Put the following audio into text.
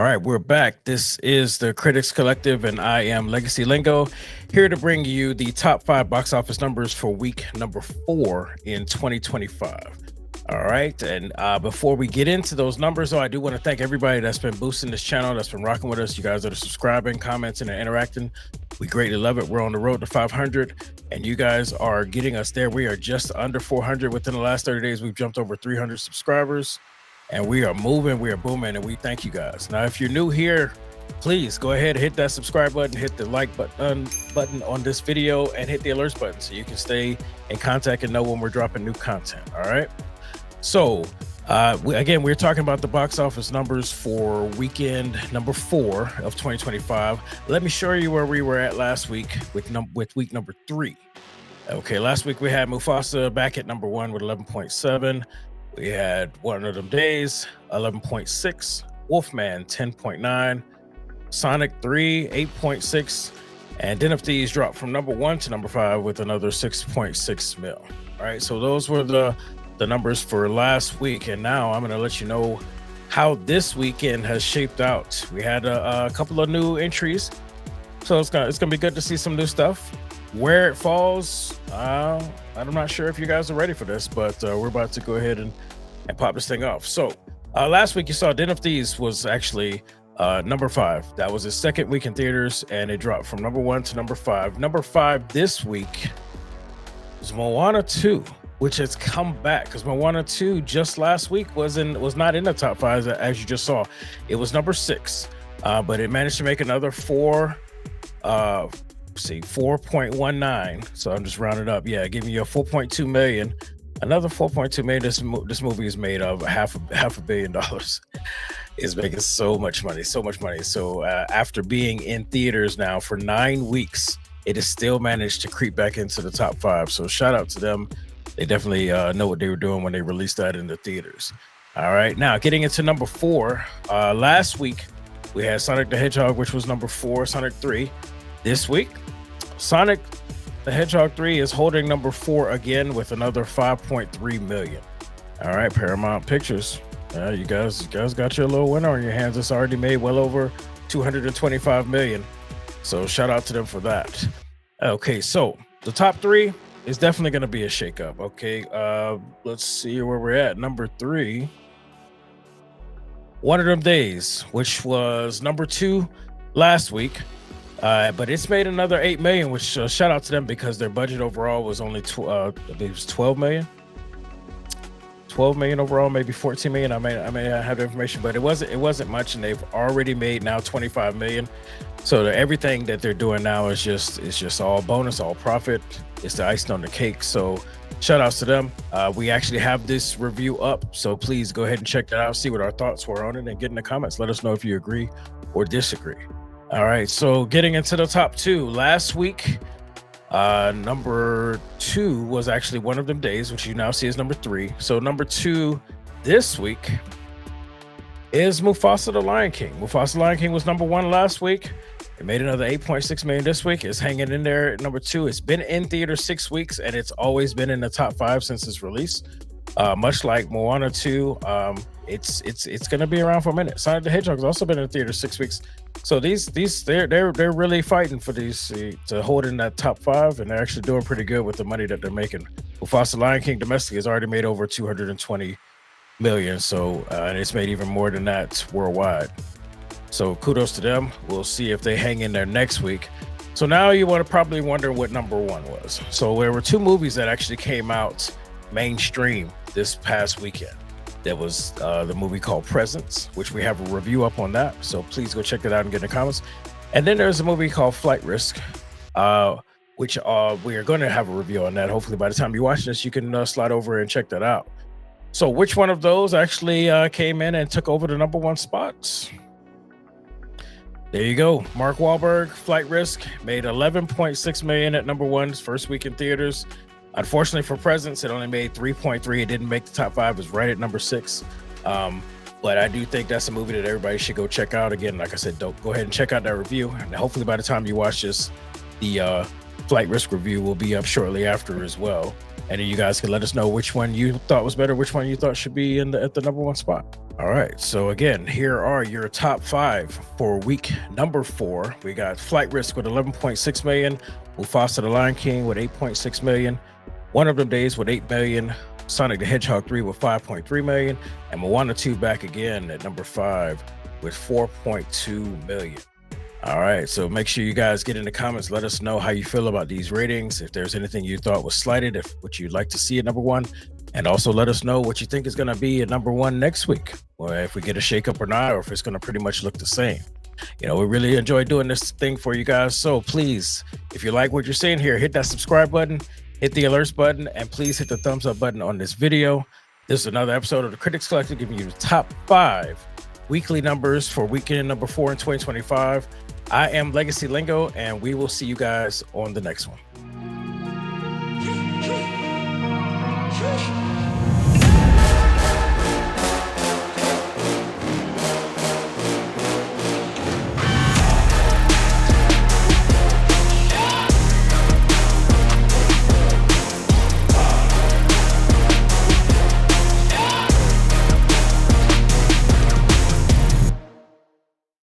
right, we're back. This is the Critics Collective, and I am Legacy Lingo, here to bring you the top 5 box office numbers for week number 4 in 2025. All right, and before we get into those numbers, though, I do want to thank everybody that's been boosting this channel, that's been rocking with us. You guys that are subscribing, commenting, and interacting. We greatly love it. We're on the road to 500, and you guys are getting us there. We are just under 400. Within the last 30 days, we've jumped over 300 subscribers. And we are moving, we are booming, and we thank you guys. Now, if you're new here, please go ahead and hit that subscribe button, hit the like button on this video, and hit the alerts button so you can stay in contact and know when we're dropping new content. All right. So we're talking about the box office numbers for weekend number 4 of 2025. Let me show you where we were at last week with week number 3. Okay, last week we had Mufasa back at number 1 with 11.7. We had One of Them Days, 11.6, Wolfman, 10.9, Sonic 3, 8.6, and Den of Thieves dropped from number 1 to number 5 with another 6.6 mil. All right, so those were the numbers for last week, and now I'm going to let you know how this weekend has shaped out. We had a couple of new entries, so it's gonna be good to see some new stuff. Where it falls, I'm not sure if you guys are ready for this, but we're about to go ahead and pop this thing off. So last week you saw Den of Thieves was actually number 5. That was his second week in theaters, and it dropped from number 1 to number 5. Number 5 this week is Moana 2, which has come back, because Moana 2 just last week was not in the top 5 as you just saw. It was number 6, but it managed to make another 4.19. So I'm just rounding up. Yeah, giving you a 4.2 million. Another 4.2 million. This movie is made of half a billion dollars. It's making so much money. So after being in theaters now for 9 weeks, it has still managed to creep back into the top 5. So shout out to them. They definitely know what they were doing when they released that in the theaters. All right, now getting into number 4. Last week we had Sonic the Hedgehog, which was number 4. Sonic 3. This week, Sonic the Hedgehog 3 is holding number 4 again with another 5.3 million. All right, Paramount Pictures. You guys got your little winner on your hands. It's already made well over 225 million. So shout out to them for that. Okay, so the top 3 is definitely going to be a shakeup. Okay, let's see where we're at. Number 3, One of Them Days, which was number 2 last week. But it's made another 8 million, which shout out to them, because their budget overall was only 12 million. 12 million overall, maybe 14 million. I may not have the information, but it wasn't much, and they've already made now 25 million. So everything that they're doing now is just all bonus, all profit. It's the icing on the cake. So shout outs to them. We actually have this review up, so please go ahead and check that out, see what our thoughts were on it, and get in the comments. Let us know if you agree or disagree. All right, so getting into the top 2. Last week, number 2 was actually One of Them Days, which you now see as number 3. So number 2 this week is Mufasa the Lion King. Mufasa the Lion King was number 1 last week. It made another 8.6 million this week. It's hanging in there at number 2. It's been in theater 6 weeks, and it's always been in the top 5 since its release. Much like Moana 2, it's gonna be around for a minute. Sonic the Hedgehog has also been in theater 6 weeks. So they're really fighting for these to hold in that top 5, and they're actually doing pretty good with the money that they're making. Mufasa Lion King domestic has already made over 220 million, so and it's made even more than that worldwide. So kudos to them. We'll see if they hang in there next week. So now you want to probably wonder what number 1 was. So there were 2 movies that actually came out mainstream this past weekend. There was the movie called Presence, which we have a review up on that. So please go check that out and get in the comments. And then there's a movie called Flight Risk, which we are going to have a review on that. Hopefully by the time you watch this, you can slide over and check that out. So which one of those actually came in and took over the number 1 spots? There you go. Mark Wahlberg, Flight Risk, made 11.6 million at number 1 his first week in theaters. Unfortunately for Presence, it only made 3.3. It didn't make the top 5. It was right at number 6. But I do think that's a movie that everybody should go check out. Again, like I said, go ahead and check out that review. And hopefully by the time you watch this, the Flight Risk review will be up shortly after as well. And then you guys can let us know which one you thought was better, which one you thought should be at the number 1 spot. All right. So again, here are your top five for week number 4. We got Flight Risk with 11.6 million, Mufasa the Lion King with 8.6 million, One of Them Days with 8 million, Sonic the Hedgehog 3 with 5.3 million, and Moana 2 back again at number 5 with 4.2 million. All right. So make sure you guys get in the comments. Let us know how you feel about these ratings. If there's anything you thought was slighted, if what you'd like to see at number 1. And also let us know what you think is going to be at number 1 next week, or if we get a shakeup or not, or if it's going to pretty much look the same. We really enjoy doing this thing for you guys. So please, if you like what you're seeing here, hit that subscribe button, hit the alerts button, and please hit the thumbs up button on this video. This is another episode of the Critics Collective, giving you the top 5 weekly numbers for weekend number 4 in 2025. I am Legacy Lingo, and we will see you guys on the next one.